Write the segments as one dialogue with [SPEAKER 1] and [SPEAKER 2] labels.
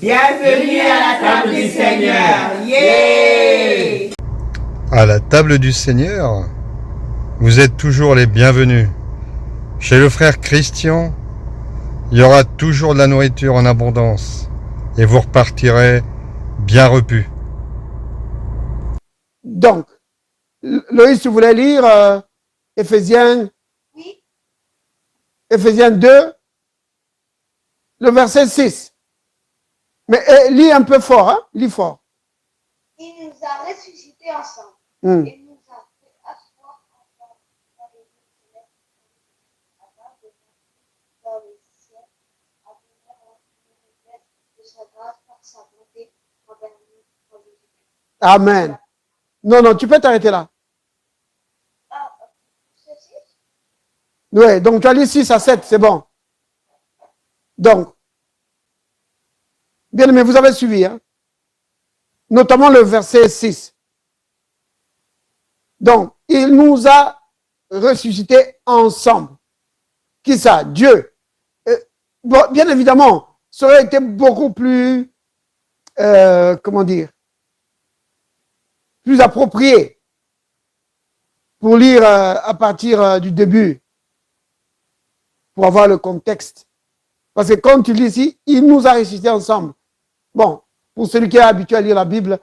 [SPEAKER 1] Bienvenue à la table du Seigneur. Yeah!
[SPEAKER 2] À la table du Seigneur, vous êtes toujours les bienvenus. Chez le frère Christian, il y aura toujours de la nourriture en abondance et vous repartirez bien repus.
[SPEAKER 3] Donc, Loïs, tu voulais lire Éphésiens 2, le verset 6. Mais lis un peu fort, hein? Lis fort.
[SPEAKER 4] Il nous a ressuscités ensemble. Et nous a fait asseoir ensemble dans les lieux célestes afin de nous dans les cieux, à venir en nouvelle de sa grâce par sa bonté envers nous pour Jésus-Christ.
[SPEAKER 3] Amen. Non, tu peux t'arrêter là.
[SPEAKER 4] Ah, c'est 6?
[SPEAKER 3] Oui, donc tu as lu 6 à 7, c'est bon. Donc, bien aimé, vous avez suivi, hein? Notamment le verset 6. Donc, il nous a ressuscités ensemble. Qui ça? Dieu. Bon, bien évidemment, ça aurait été beaucoup plus, comment dire, plus approprié pour lire à partir du début, pour avoir le contexte. Parce que quand tu lis ici, il nous a ressuscités ensemble. Bon, pour celui qui est habitué à lire la Bible,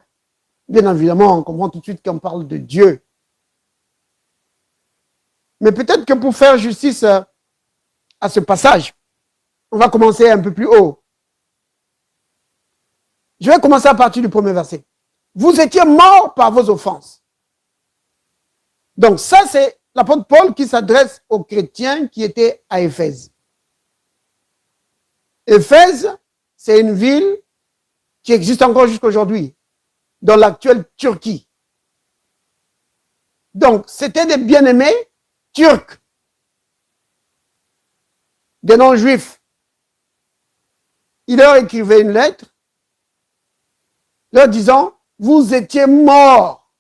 [SPEAKER 3] bien évidemment, on comprend tout de suite qu'on parle de Dieu. Mais peut-être que pour faire justice à ce passage, on va commencer un peu plus haut. Je vais commencer à partir du premier verset. Vous étiez morts par vos offenses. Donc ça, c'est l'apôtre Paul qui s'adresse aux chrétiens qui étaient à Éphèse. Éphèse, c'est une ville qui existe encore jusqu'à aujourd'hui, dans l'actuelle Turquie. Donc, c'était des bien-aimés turcs, des non-juifs. Il leur écrivait une lettre, leur disant, vous étiez morts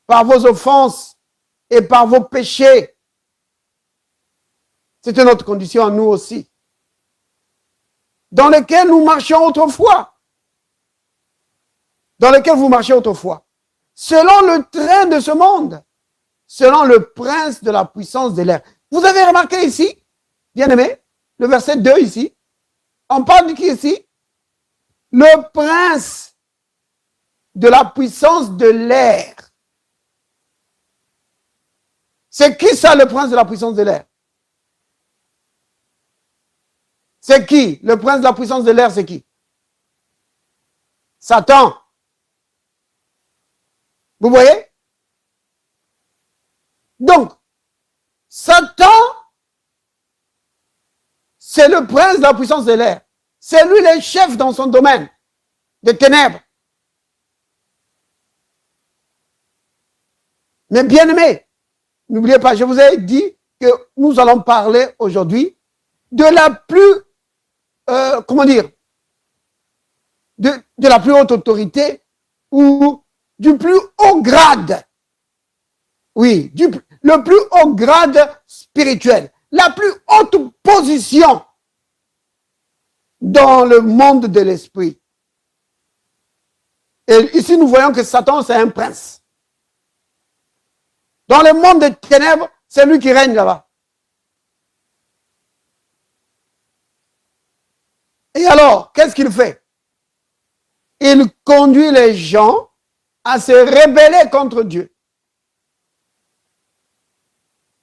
[SPEAKER 3] par vos offenses et par vos péchés. C'était notre condition à nous aussi, dans lesquels nous marchions autrefois, dans lesquels vous marchiez autrefois, selon le train de ce monde, selon le prince de la puissance de l'air. Vous avez remarqué ici, bien aimé, le verset 2 ici, on parle de qui ici? Le prince de la puissance de l'air. C'est qui ça, le prince de la puissance de l'air? C'est qui? Le prince de la puissance de l'air, c'est qui? Satan. Vous voyez? Donc, Satan, c'est le prince de la puissance de l'air. C'est lui le chef dans son domaine de ténèbres. Mais bien aimé, n'oubliez pas, je vous ai dit que nous allons parler aujourd'hui de la plus comment dire, de la plus haute autorité ou du plus haut grade. Oui, le plus haut grade spirituel, la plus haute position dans le monde de l'esprit. Et ici, nous voyons que Satan, c'est un prince. Dans le monde des ténèbres, c'est lui qui règne là-bas. Et alors, qu'est-ce qu'il fait? Il conduit les gens à se rebeller contre Dieu.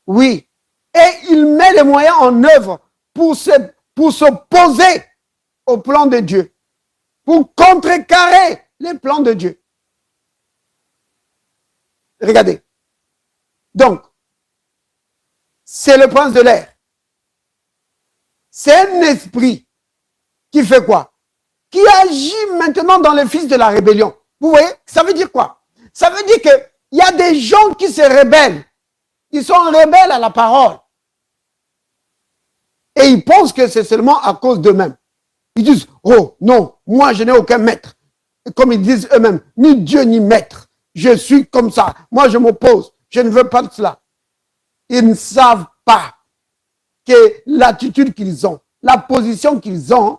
[SPEAKER 3] Oui. Et il met les moyens en œuvre pour s'opposer au plan de Dieu, pour contrecarrer les plans de Dieu. Regardez. Donc, c'est le prince de l'air. C'est un esprit qui fait quoi? Qui agit maintenant dans les fils de la rébellion. Vous voyez? Ça veut dire quoi? Ça veut dire qu'il y a des gens qui se rebellent. Ils sont rebelles à la parole. Et ils pensent que c'est seulement à cause d'eux-mêmes. Ils disent, oh non, moi je n'ai aucun maître. Et comme ils disent eux-mêmes, ni Dieu ni maître. Je suis comme ça. Moi je m'oppose. Je ne veux pas de cela. Ils ne savent pas que l'attitude qu'ils ont, la position qu'ils ont,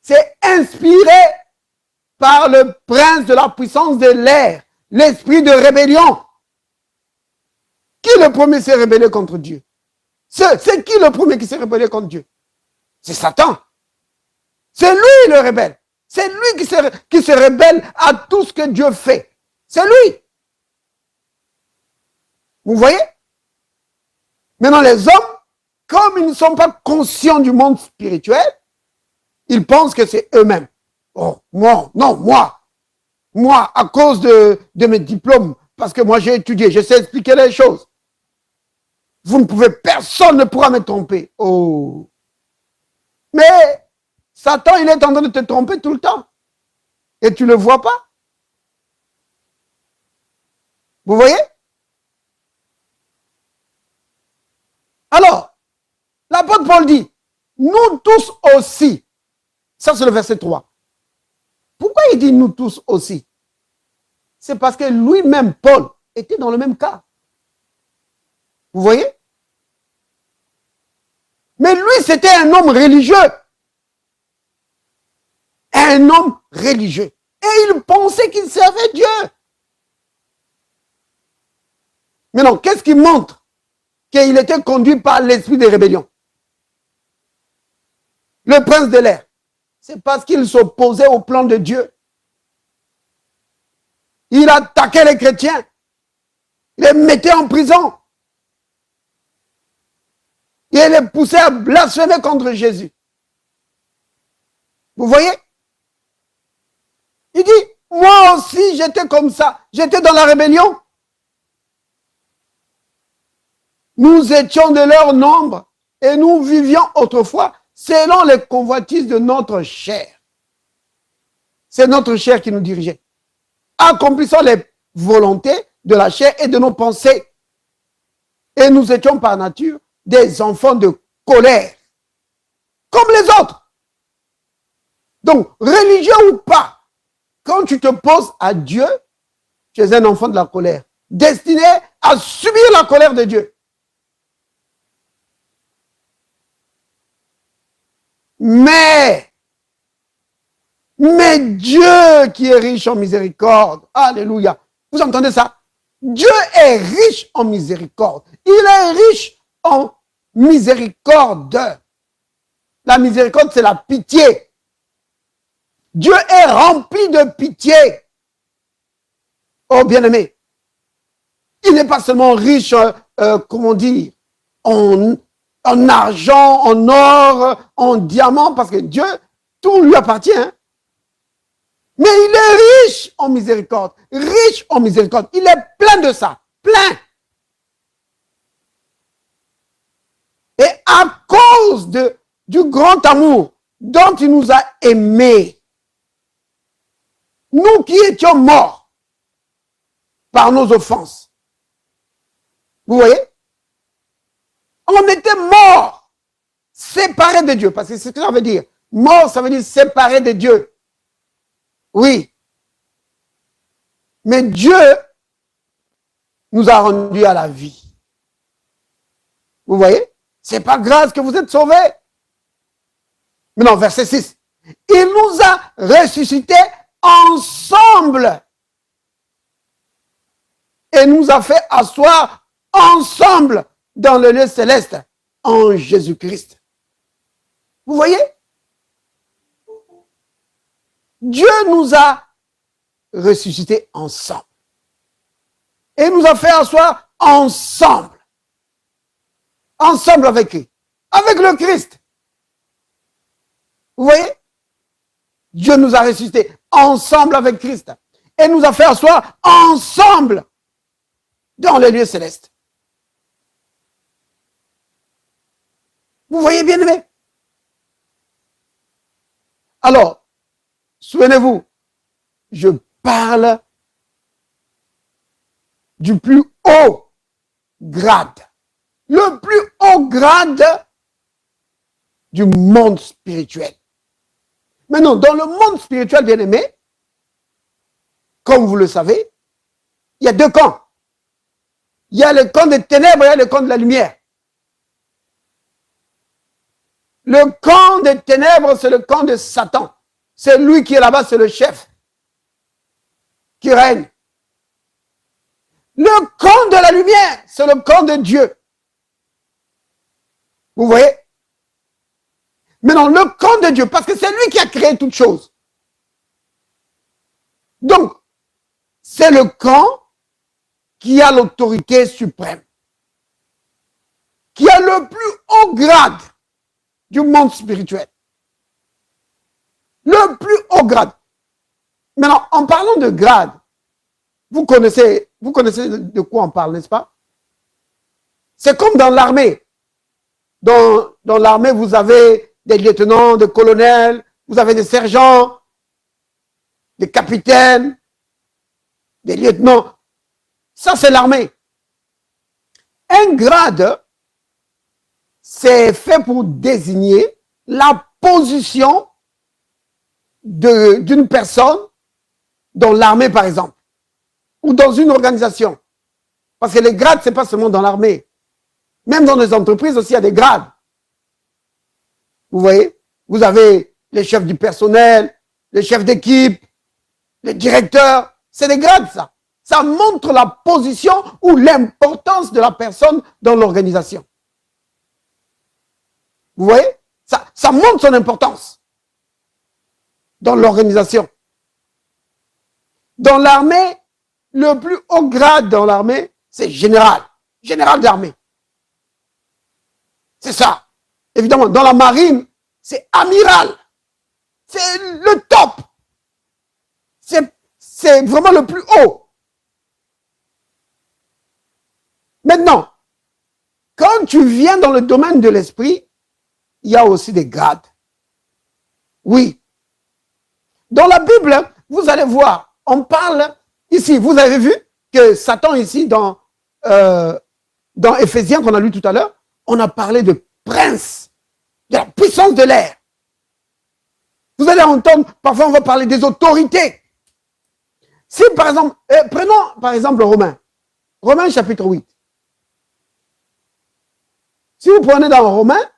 [SPEAKER 3] c'est inspiré par le prince de la puissance de l'air, l'esprit de rébellion. Qui le premier s'est rébellé contre Dieu? C'est qui le premier qui s'est rébellé contre Dieu? C'est Satan. C'est lui le rebelle. C'est lui qui se rébelle à tout ce que Dieu fait. C'est lui. Vous voyez? Maintenant, les hommes, comme ils ne sont pas conscients du monde spirituel, ils pensent que c'est eux-mêmes. Oh, moi, non, moi, à cause de mes diplômes, parce que moi j'ai étudié, je sais expliquer les choses. Vous ne pouvez, personne ne pourra me tromper. Oh. Mais Satan, il est en train de te tromper tout le temps. Et tu ne le vois pas. Vous voyez? Alors, l'apôtre Paul dit, nous tous aussi. Ça, c'est le verset 3. Pourquoi il dit nous tous aussi? C'est parce que lui-même, Paul, était dans le même cas. Vous voyez? Mais lui, c'était un homme religieux. Un homme religieux. Et il pensait qu'il servait Dieu. Maintenant, qu'est-ce qui montre qu'il était conduit par l'esprit de rébellion? Le prince de l'air. C'est parce qu'il s'opposait au plan de Dieu. Il attaquait les chrétiens. Il les mettait en prison. Et il les poussait à blasphémer contre Jésus. Vous voyez? Il dit, moi aussi j'étais comme ça. J'étais dans la rébellion. Nous étions de leur nombre et nous vivions autrefois selon les convoitises de notre chair. C'est notre chair qui nous dirigeait. Accomplissant les volontés de la chair et de nos pensées. Et nous étions par nature des enfants de colère, comme les autres. Donc, religieux ou pas, quand tu te poses à Dieu, tu es un enfant de la colère, destiné à subir la colère de Dieu. Mais Dieu qui est riche en miséricorde, alléluia, vous entendez ça? Dieu est riche en miséricorde. Il est riche en miséricorde. La miséricorde, c'est la pitié. Dieu est rempli de pitié. Oh, bien-aimé, il n'est pas seulement riche, comment dire, en argent, en or, en diamant, parce que Dieu, tout lui appartient. Hein? Mais il est riche en miséricorde. Riche en miséricorde. Il est plein de ça. Plein. Et à cause du grand amour dont il nous a aimés, nous qui étions morts par nos offenses, vous voyez, on était morts, séparés de Dieu, parce que c'est ce que ça veut dire. Mort, ça veut dire séparé de Dieu. Oui. Mais Dieu nous a rendus à la vie. Vous voyez? C'est pas grâce que vous êtes sauvés. Maintenant, verset 6. Il nous a ressuscités ensemble et nous a fait asseoir ensemble dans le lieu céleste en Jésus-Christ. Vous voyez? Dieu nous a ressuscités ensemble et nous a fait asseoir ensemble. Ensemble avec qui? Avec le Christ. Vous voyez? Dieu nous a ressuscités ensemble avec Christ et nous a fait asseoir ensemble dans les lieux célestes. Vous voyez, bien aimé? Alors, souvenez-vous, je parle du plus haut grade. Le plus haut grade du monde spirituel. Maintenant, dans le monde spirituel, bien aimé, comme vous le savez, il y a deux camps. Il y a le camp des ténèbres et il y a le camp de la lumière. Le camp des ténèbres, c'est le camp de Satan. C'est lui qui est là-bas, c'est le chef qui règne. Le camp de la lumière, c'est le camp de Dieu. Vous voyez? Maintenant, le camp de Dieu, parce que c'est lui qui a créé toutes choses. Donc, c'est le camp qui a l'autorité suprême, qui a le plus haut grade du monde spirituel. Le plus haut grade. Maintenant, en parlant de grade, vous connaissez de quoi on parle, n'est-ce pas? C'est comme dans l'armée. Dans l'armée, vous avez des lieutenants, des colonels, vous avez des sergents, des capitaines, des lieutenants. Ça, c'est l'armée. Un grade, c'est fait pour désigner la position d'une personne dans l'armée, par exemple, ou dans une organisation. Parce que les grades, ce n'est pas seulement dans l'armée. Même dans les entreprises aussi, il y a des grades. Vous voyez? Vous avez les chefs du personnel, les chefs d'équipe, les directeurs. C'est des grades, ça. Ça montre la position ou l'importance de la personne dans l'organisation. Vous voyez? Ça montre son importance dans l'organisation. Dans l'armée, le plus haut grade dans l'armée, c'est général. Général d'armée. C'est ça. Évidemment, dans la marine, c'est amiral. C'est le top. C'est vraiment le plus haut. Maintenant, quand tu viens dans le domaine de l'esprit, il y a aussi des grades. Oui. Dans la Bible, vous allez voir, on parle ici, vous avez vu que Satan ici, dans Éphésiens qu'on a lu tout à l'heure, on a parlé de prince, de la puissance de l'air. Vous allez entendre, parfois on va parler des autorités. Si par exemple, prenons par exemple Romains chapitre 8. Si vous prenez dans Romains,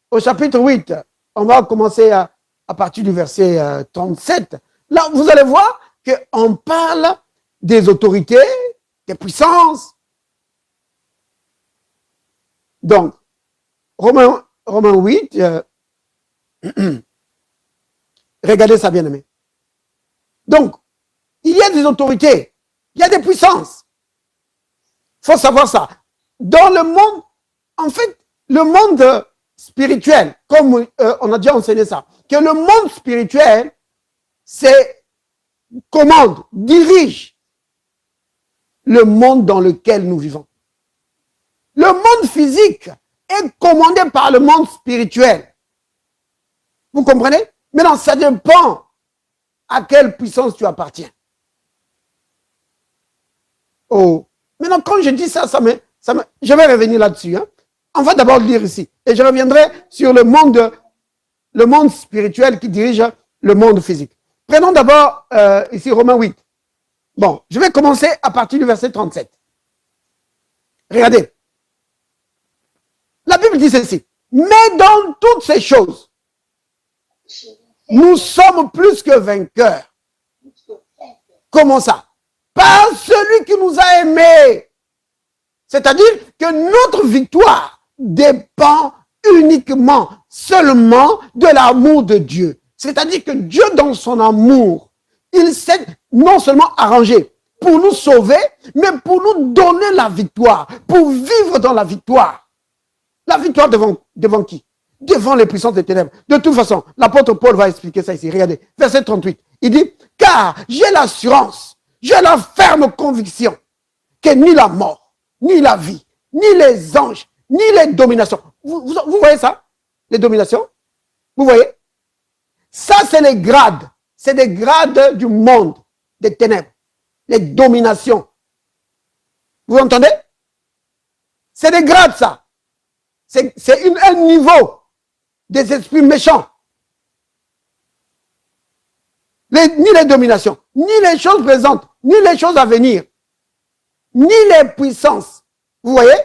[SPEAKER 3] au chapitre 8, on va commencer à partir du verset 37. Là, vous allez voir qu'on parle des autorités, des puissances. Donc, Romains 8, regardez ça bien aimé. Donc, il y a des autorités, il y a des puissances. Il faut savoir ça. Dans le monde, en fait, le monde spirituel, comme on a déjà enseigné ça, que le monde spirituel, c'est commande, dirige le monde dans lequel nous vivons. Le monde physique est commandé par le monde spirituel. Vous comprenez? Maintenant, ça dépend à quelle puissance tu appartiens. Oh. Maintenant, quand je dis ça, je vais revenir là-dessus. Hein. On va d'abord lire ici. Et je reviendrai sur le monde spirituel qui dirige le monde physique. Prenons d'abord ici Romains 8. Bon, je vais commencer à partir du verset 37. Regardez. La Bible dit ceci. Mais dans toutes ces choses, nous sommes plus que vainqueurs. Comment ça? Par celui qui nous a aimés. C'est-à-dire que notre victoire dépend uniquement, seulement de l'amour de Dieu. C'est-à-dire que Dieu, dans son amour, il s'est non seulement arrangé pour nous sauver, mais pour nous donner la victoire, pour vivre dans la victoire. La victoire devant qui? Devant les puissances des ténèbres. De toute façon, l'apôtre Paul va expliquer ça ici. Regardez, verset 38. Il dit, car j'ai l'assurance, j'ai la ferme conviction que ni la mort, ni la vie, ni les anges, ni les dominations. Vous voyez ça? Les dominations? Vous voyez? Ça, c'est les grades. C'est des grades du monde, des ténèbres. Les dominations. Vous entendez? C'est des grades, ça. C'est un niveau des esprits méchants. Ni les dominations, ni les choses présentes, ni les choses à venir, ni les puissances. Vous voyez?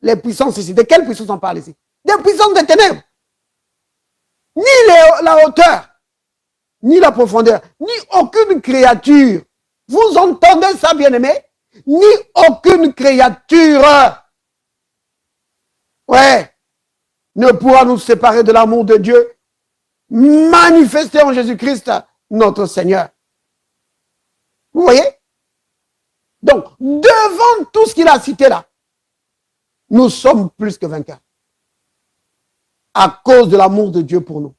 [SPEAKER 3] Les puissances ici. De quelles puissances on parle ici? Des puissances des ténèbres. ni la hauteur, ni la profondeur, ni aucune créature. Vous entendez ça, bien-aimé? Ni aucune créature, ouais, ne pourra nous séparer de l'amour de Dieu manifesté en Jésus-Christ, notre Seigneur. Vous voyez? Donc, devant tout ce qu'il a cité là, nous sommes plus que vainqueurs. À cause de l'amour de Dieu pour nous.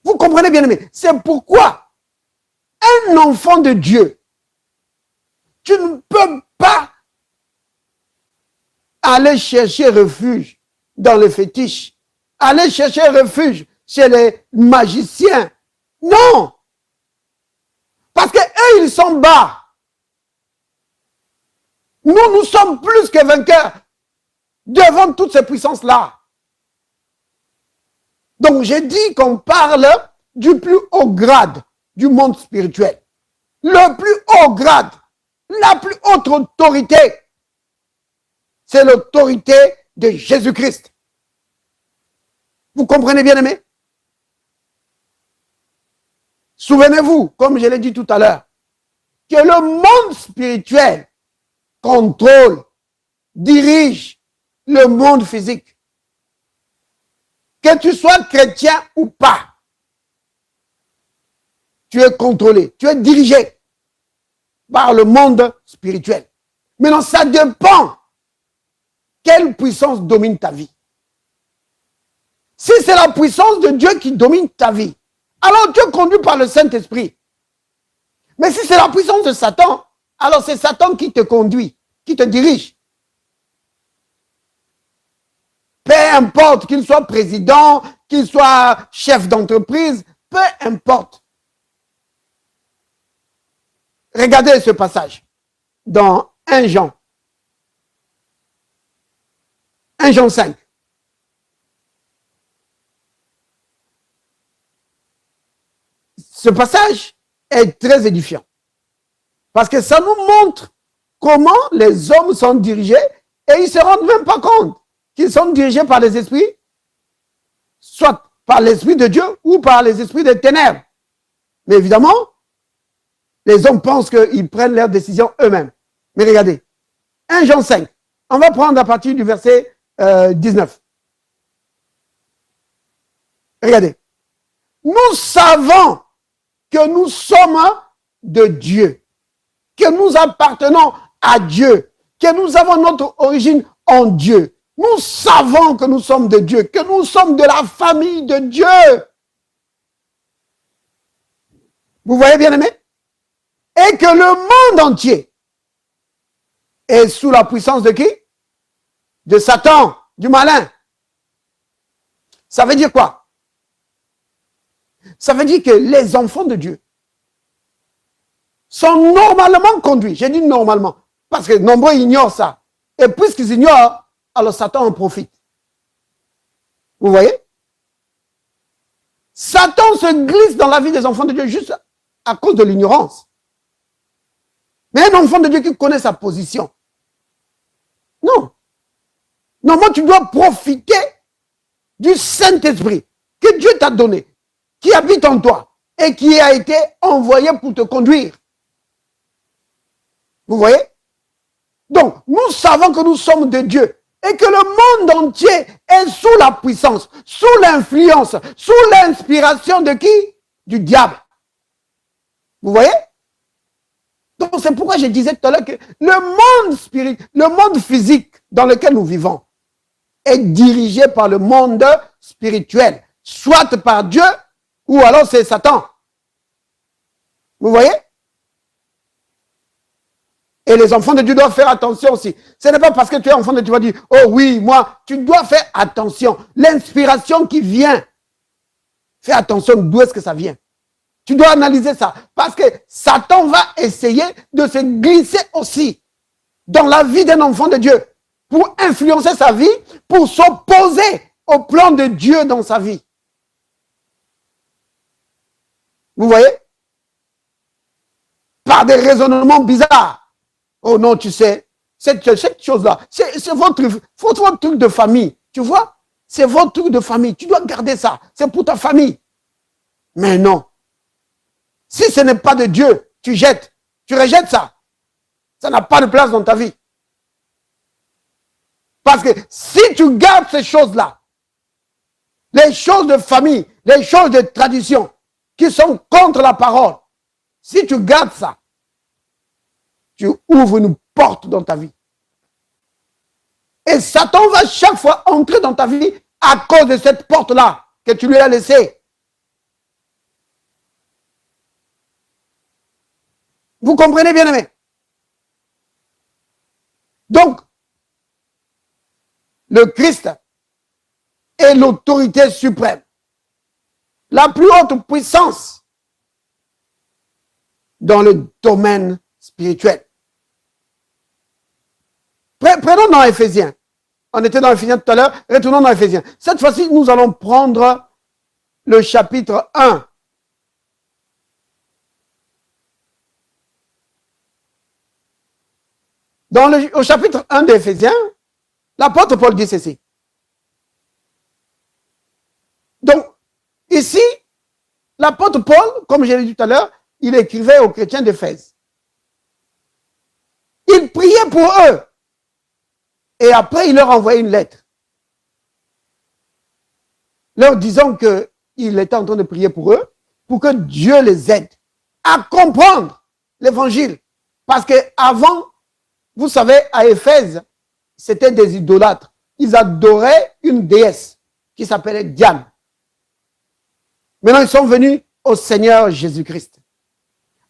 [SPEAKER 3] Vous comprenez, bien aimé? C'est pourquoi un enfant de Dieu, tu ne peux pas aller chercher refuge dans le fétiche, aller chercher refuge chez les magiciens. Non! Parce que eux, ils sont bas. Nous sommes plus que vainqueurs devant toutes ces puissances-là. Donc, j'ai dit qu'on parle du plus haut grade du monde spirituel. Le plus haut grade, la plus haute autorité, c'est l'autorité de Jésus-Christ. Vous comprenez bien, aimé? Souvenez-vous, comme je l'ai dit tout à l'heure, que le monde spirituel contrôle, dirige le monde physique. Que tu sois chrétien ou pas, tu es contrôlé, tu es dirigé par le monde spirituel. Maintenant, ça dépend quelle puissance domine ta vie. Si c'est la puissance de Dieu qui domine ta vie, alors tu es conduit par le Saint-Esprit. Mais si c'est la puissance de Satan, alors c'est Satan qui te conduit, qui te dirige. Peu importe qu'il soit président, qu'il soit chef d'entreprise, peu importe. Regardez ce passage dans 1 Jean. 1 Jean 5. Ce passage est très édifiant. Parce que ça nous montre comment les hommes sont dirigés et ils ne se rendent même pas compte qu'ils sont dirigés par les esprits, soit par l'esprit de Dieu ou par les esprits des ténèbres. Mais évidemment, les hommes pensent qu'ils prennent leurs décisions eux-mêmes. Mais regardez, 1 Jean 5, on va prendre à partir du verset 19. Regardez, nous savons que nous sommes de Dieu, que nous appartenons à Dieu, que nous avons notre origine en Dieu. Nous savons que nous sommes de Dieu, que nous sommes de la famille de Dieu. Vous voyez, bien aimé? Et que le monde entier est sous la puissance de qui? De Satan, du malin. Ça veut dire quoi? Ça veut dire que les enfants de Dieu sont normalement conduits. J'ai dit normalement, parce que nombreux ignorent ça. Et puisqu'ils ignorent, alors Satan en profite. Vous voyez? Satan se glisse dans la vie des enfants de Dieu juste à cause de l'ignorance. Mais un enfant de Dieu qui connaît sa position. Non. Normalement, tu dois profiter du Saint-Esprit que Dieu t'a donné, qui habite en toi et qui a été envoyé pour te conduire. Vous voyez? Donc, nous savons que nous sommes de Dieu et que le monde entier est sous la puissance, sous l'influence, sous l'inspiration de qui? Du diable. Vous voyez? Donc, c'est pourquoi je disais tout à l'heure que le monde spirituel, le monde physique dans lequel nous vivons est dirigé par le monde spirituel, soit par Dieu ou alors c'est Satan. Vous voyez? Et les enfants de Dieu doivent faire attention aussi. Ce n'est pas parce que tu es enfant de Dieu, tu vas dire, oh oui, moi, tu dois faire attention. L'inspiration qui vient, fais attention d'où est-ce que ça vient. Tu dois analyser ça. Parce que Satan va essayer de se glisser aussi dans la vie d'un enfant de Dieu pour influencer sa vie, pour s'opposer au plan de Dieu dans sa vie. Vous voyez? Par des raisonnements bizarres. Oh non, tu sais, cette chose-là, c'est votre truc de famille. Tu vois? c'est votre truc de famille. Tu dois garder ça. C'est pour ta famille. Mais non. Si ce n'est pas de Dieu, tu jettes. Tu rejettes ça. Ça n'a pas de place dans ta vie. Parce que si tu gardes ces choses-là, les choses de famille, les choses de tradition qui sont contre la parole, si tu gardes ça, tu ouvres une porte dans ta vie. Et Satan va chaque fois entrer dans ta vie à cause de cette porte-là que tu lui as laissée. Vous comprenez, bien aimé? Donc, le Christ est l'autorité suprême. La plus haute puissance dans le domaine spirituel. Prenons dans Éphésiens. On était dans Éphésiens tout à l'heure. Retournons dans Éphésiens. Cette fois-ci, nous allons prendre le chapitre 1. Au chapitre 1 d'Éphésiens, l'apôtre Paul dit ceci. Donc, ici, l'apôtre Paul, comme je l'ai dit tout à l'heure, il écrivait aux chrétiens d'Éphèse. Il priait pour eux. Et après, il leur envoyait une lettre. Leur disant qu'il était en train de prier pour eux, pour que Dieu les aide à comprendre l'évangile. Parce qu'avant, vous savez, à Éphèse, c'était des idolâtres. Ils adoraient une déesse qui s'appelait Diane. Maintenant, ils sont venus au Seigneur Jésus-Christ.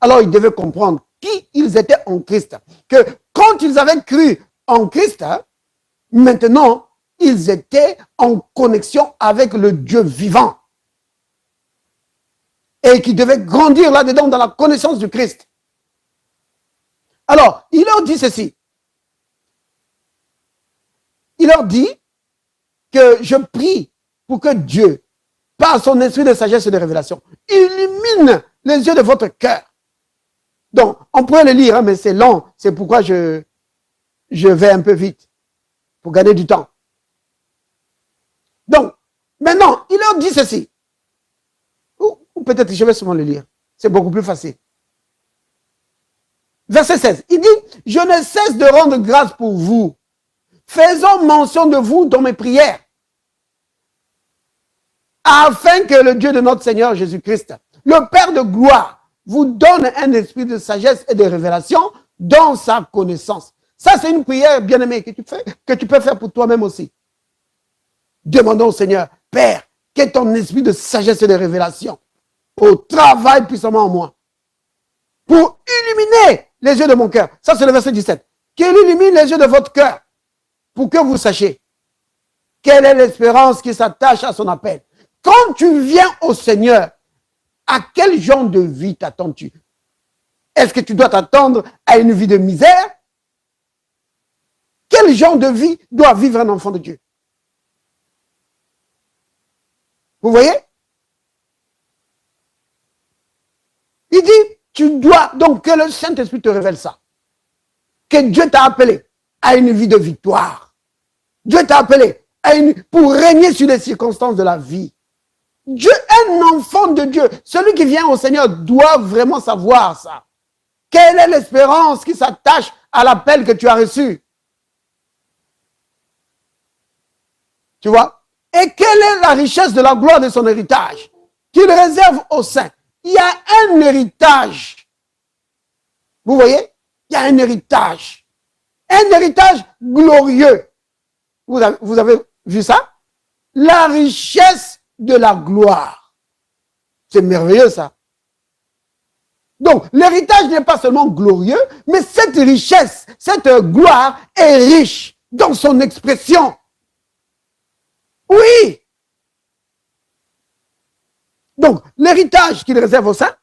[SPEAKER 3] Alors, ils devaient comprendre qui ils étaient en Christ. Que quand ils avaient cru en Christ, maintenant, ils étaient en connexion avec le Dieu vivant. Et qui devaient grandir là-dedans dans la connaissance du Christ. Alors, il leur dit ceci. Il leur dit que je prie pour que Dieu, par son esprit de sagesse et de révélation, illumine les yeux de votre cœur. Donc, on pourrait le lire, mais c'est long. C'est pourquoi je vais un peu vite, pour gagner du temps. Donc, maintenant, il leur dit ceci. Ou peut-être je vais seulement le lire. C'est beaucoup plus facile. Verset 16. Il dit, je ne cesse de rendre grâce pour vous. Faisons mention de vous dans mes prières. Afin que le Dieu de notre Seigneur Jésus-Christ, le Père de gloire, vous donne un esprit de sagesse et de révélation dans sa connaissance. Ça, c'est une prière, bien-aimée, que tu peux faire pour toi-même aussi. Demandons au Seigneur, Père, qu'est ton esprit de sagesse et de révélation au travail puissamment en moi. Pour illuminer les yeux de mon cœur. Ça, c'est le verset 17. Qu'il illumine les yeux de votre cœur pour que vous sachiez quelle est l'espérance qui s'attache à son appel. Quand tu viens au Seigneur, à quel genre de vie t'attends-tu? Est-ce que tu dois t'attendre à une vie de misère? Quel genre de vie doit vivre un enfant de Dieu? Vous voyez? Il dit, tu dois, donc que le Saint-Esprit te révèle ça. Que Dieu t'a appelé à une vie de victoire. Dieu t'a appelé pour régner sur les circonstances de la vie. Dieu, un enfant de Dieu, celui qui vient au Seigneur doit vraiment savoir ça. Quelle est l'espérance qui s'attache à l'appel que tu as reçu? Tu vois? Et quelle est la richesse de la gloire de son héritage qu'il réserve aux saints? Il y a un héritage. Vous voyez? Il y a un héritage. Un héritage glorieux. Vous avez vu ça? La richesse de la gloire. C'est merveilleux ça. Donc, l'héritage n'est pas seulement glorieux, mais cette richesse, cette gloire est riche dans son expression. Oui. Donc, l'héritage qu'il réserve aux saints,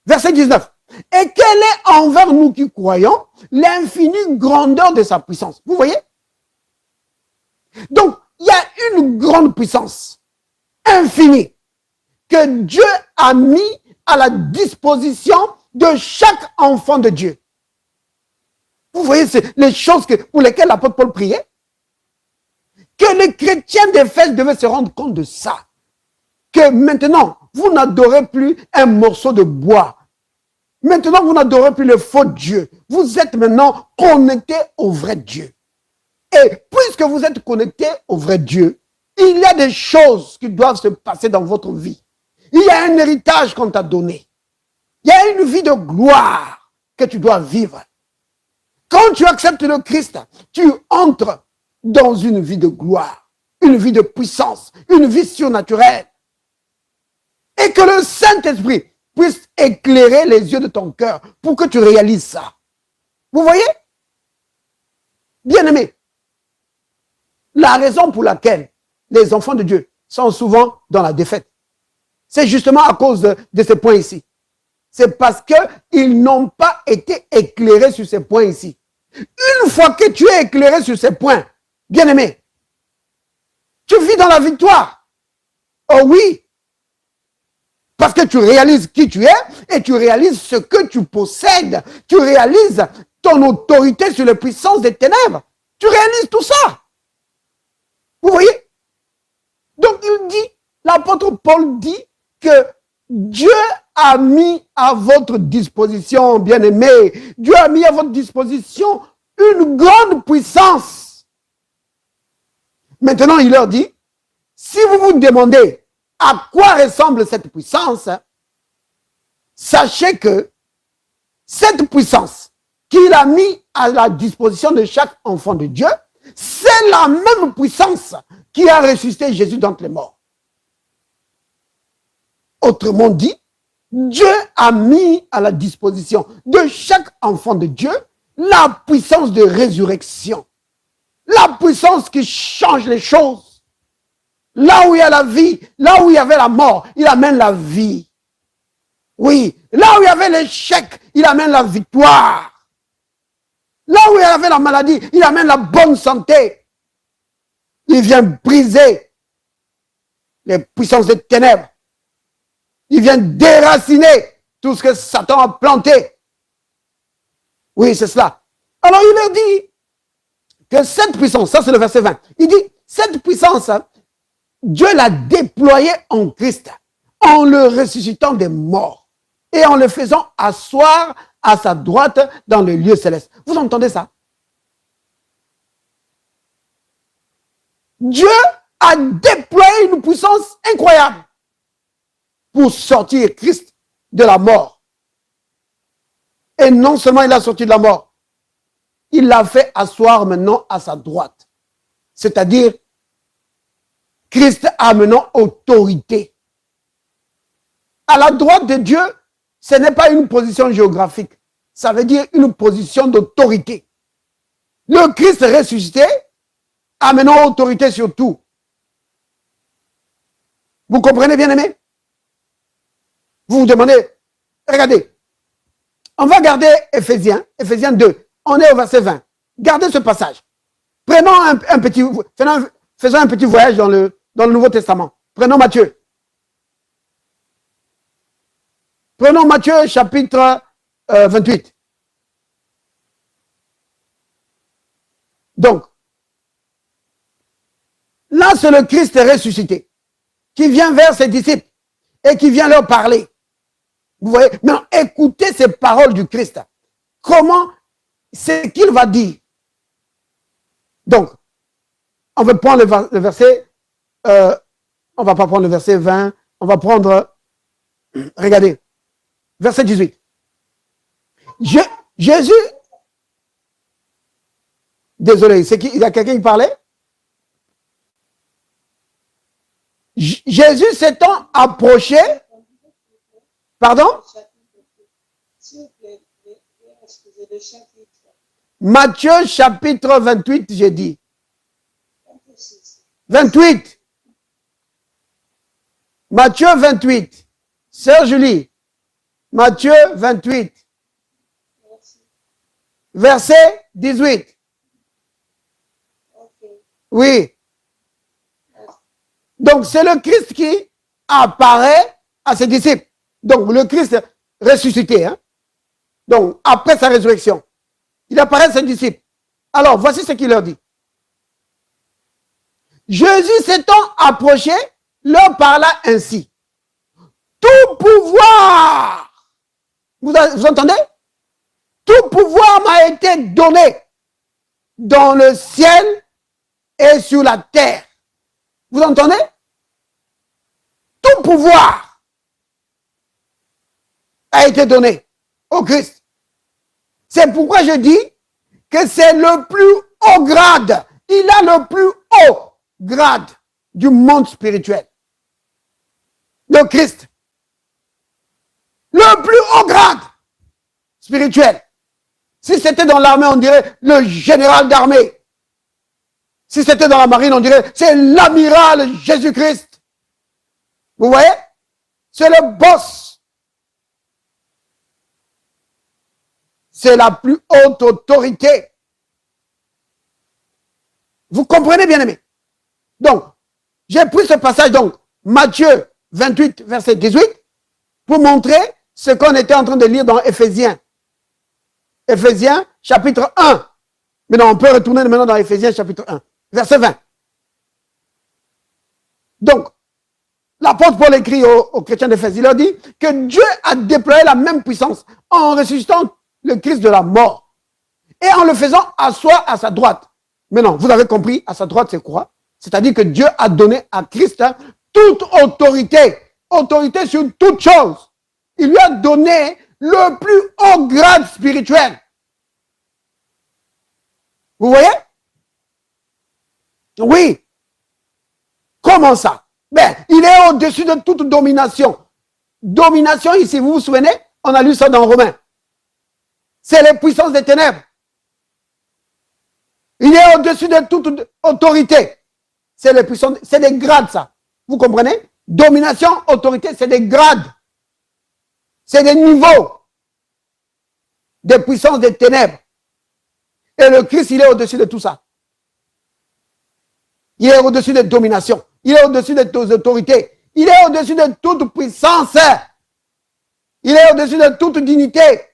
[SPEAKER 3] verset 19. Et quelle est envers nous qui croyons l'infinie grandeur de sa puissance? Vous voyez? Donc, il y a une grande puissance infinie que Dieu a mis à la disposition de chaque enfant de Dieu. Vous voyez, c'est les choses pour lesquelles l'apôtre Paul priait. Que les chrétiens d'Éphèse devaient se rendre compte de ça. Que maintenant, vous n'adorez plus un morceau de bois. Maintenant, vous n'adorez plus le faux Dieu. Vous êtes maintenant connectés au vrai Dieu. Et puisque vous êtes connectés au vrai Dieu, il y a des choses qui doivent se passer dans votre vie. Il y a un héritage qu'on t'a donné. Il y a une vie de gloire que tu dois vivre. Quand tu acceptes le Christ, tu entres dans une vie de gloire, une vie de puissance, une vie surnaturelle. Et que le Saint-Esprit puisse éclairer les yeux de ton cœur pour que tu réalises ça. Vous voyez? Bien-aimés, la raison pour laquelle les enfants de Dieu sont souvent dans la défaite, c'est justement à cause de ces points ici. C'est parce qu'ils n'ont pas été éclairés sur ces points ici. Une fois que tu es éclairé sur ces points, bien-aimé, tu vis dans la victoire. Oh oui, parce que tu réalises qui tu es et tu réalises ce que tu possèdes. Tu réalises ton autorité sur les puissances des ténèbres. Tu réalises tout ça. Vous voyez? Donc il dit, l'apôtre Paul dit que Dieu a mis à votre disposition, bien-aimé, Dieu a mis à votre disposition une grande puissance. Maintenant, il leur dit, si vous vous demandez à quoi ressemble cette puissance, sachez que cette puissance qu'il a mis à la disposition de chaque enfant de Dieu, c'est la même puissance qui a ressuscité Jésus d'entre les morts. Autrement dit, Dieu a mis à la disposition de chaque enfant de Dieu la puissance de résurrection. La puissance qui change les choses. Là où il y a la vie, là où il y avait la mort, il amène la vie. Oui, là où il y avait l'échec, il amène la victoire. Là où il y avait la maladie, il amène la bonne santé. Il vient briser les puissances des ténèbres. Il vient déraciner tout ce que Satan a planté. Oui, c'est cela. Alors il leur dit que cette puissance, ça c'est le verset 20, il dit, cette puissance, Dieu l'a déployée en Christ, en le ressuscitant des morts et en le faisant asseoir à sa droite dans le lieu céleste. Vous entendez ça? Dieu a déployé une puissance incroyable pour sortir Christ de la mort. Et non seulement il a sorti de la mort, il l'a fait asseoir maintenant à sa droite. C'est-à-dire, Christ a maintenant autorité. À la droite de Dieu, ce n'est pas une position géographique. Ça veut dire une position d'autorité. Le Christ ressuscité a maintenant autorité sur tout. Vous comprenez, bien aimé? Vous vous demandez, regardez, on va garder Éphésiens 2, on est au verset 20. Gardez ce passage. Prenons faisons un petit voyage dans le Nouveau Testament. Prenons Matthieu. Prenons Matthieu chapitre 28. Donc, là c'est le Christ ressuscité qui vient vers ses disciples et qui vient leur parler. Vous voyez, maintenant écoutez ces paroles du Christ. Comment c'est qu'il va dire? Donc, on va prendre le verset, on va pas prendre le verset 20, on va prendre, regardez, verset 18. Jésus, désolé, il y a quelqu'un qui parlait? Jésus s'étant approché, pardon? Matthieu chapitre 28, j'ai dit. 28. Matthieu 28. Sœur Julie. Matthieu 28. Verset 18. Oui. Donc c'est le Christ qui apparaît à ses disciples. Donc le Christ ressuscité. Hein? Donc après sa résurrection, il apparaît à ses disciples. Alors voici ce qu'il leur dit. Jésus s'étant approché, leur parla ainsi. Tout pouvoir, vous entendez? Tout pouvoir m'a été donné dans le ciel et sur la terre. Vous entendez? Tout pouvoir a été donné au Christ. C'est pourquoi je dis que c'est le plus haut grade. Il a le plus haut grade du monde spirituel. Le Christ. Le plus haut grade spirituel. Si c'était dans l'armée, on dirait le général d'armée. Si c'était dans la marine, on dirait c'est l'amiral Jésus-Christ. Vous voyez? C'est le boss. C'est la plus haute autorité. Vous comprenez, bien aimé? Donc, j'ai pris ce passage, donc, Matthieu 28, verset 18, pour montrer ce qu'on était en train de lire dans Éphésiens. Éphésiens, chapitre 1. Maintenant, on peut retourner maintenant dans Éphésiens, chapitre 1, verset 20. Donc, l'apôtre Paul écrit aux chrétiens d'Éphèse, il leur dit que Dieu a déployé la même puissance en ressuscitant le Christ de la mort et en le faisant asseoir à sa droite. Maintenant, vous avez compris, à sa droite, c'est quoi? C'est-à-dire que Dieu a donné à Christ toute autorité, autorité sur toute chose. Il lui a donné le plus haut grade spirituel. Vous voyez? Oui. Comment ça? Ben, il est au-dessus de toute domination. Domination, ici, vous vous souvenez? On a lu ça dans Romains. C'est les puissances des ténèbres. Il est au-dessus de toute autorité. C'est les puissances, c'est des grades, ça. Vous comprenez? Domination, autorité, c'est des grades. C'est des niveaux des puissances des ténèbres. Et le Christ, il est au-dessus de tout ça. Il est au-dessus de domination. Il est au-dessus de toutes autorités. Il est au-dessus de toute puissance. Il est au-dessus de toute dignité.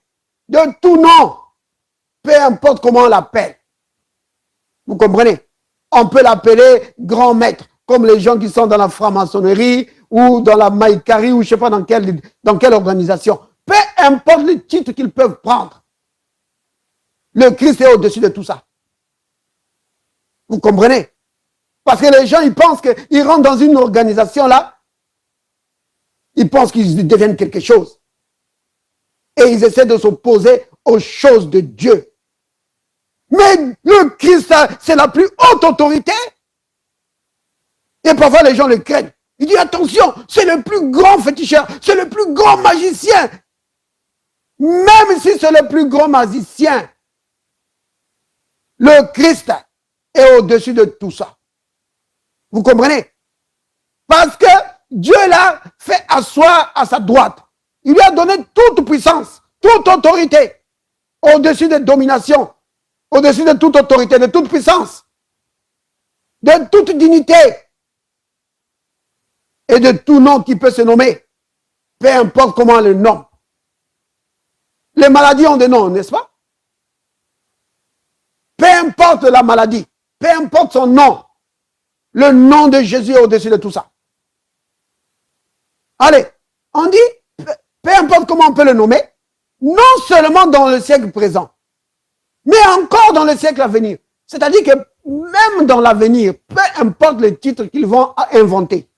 [SPEAKER 3] De tout nom. Peu importe comment on l'appelle. Vous comprenez? On peut l'appeler grand maître, comme les gens qui sont dans la franc-maçonnerie ou dans la maïkarie ou je ne sais pas dans quelle organisation. Peu importe le titre qu'ils peuvent prendre. Le Christ est au-dessus de tout ça. Vous comprenez? Parce que les gens, ils pensent qu'ils rentrent dans une organisation là, ils pensent qu'ils deviennent quelque chose. Et ils essaient de s'opposer aux choses de Dieu. Mais le Christ, c'est la plus haute autorité. Et parfois, les gens le craignent. Ils disent, attention, c'est le plus grand féticheur, c'est le plus grand magicien. Même si c'est le plus grand magicien, le Christ est au-dessus de tout ça. Vous comprenez? Parce que Dieu l'a fait asseoir à sa droite. Il lui a donné toute puissance, toute autorité, au-dessus de domination, au-dessus de toute autorité, de toute puissance, de toute dignité et de tout nom qui peut se nommer, peu importe comment on le nomme. Les maladies ont des noms, n'est-ce pas? Peu importe la maladie, peu importe son nom, le nom de Jésus est au-dessus de tout ça. Allez, on dit, peu importe comment on peut le nommer, non seulement dans le siècle présent, mais encore dans le siècle à venir. C'est-à-dire que même dans l'avenir, peu importe le titre qu'ils vont inventer,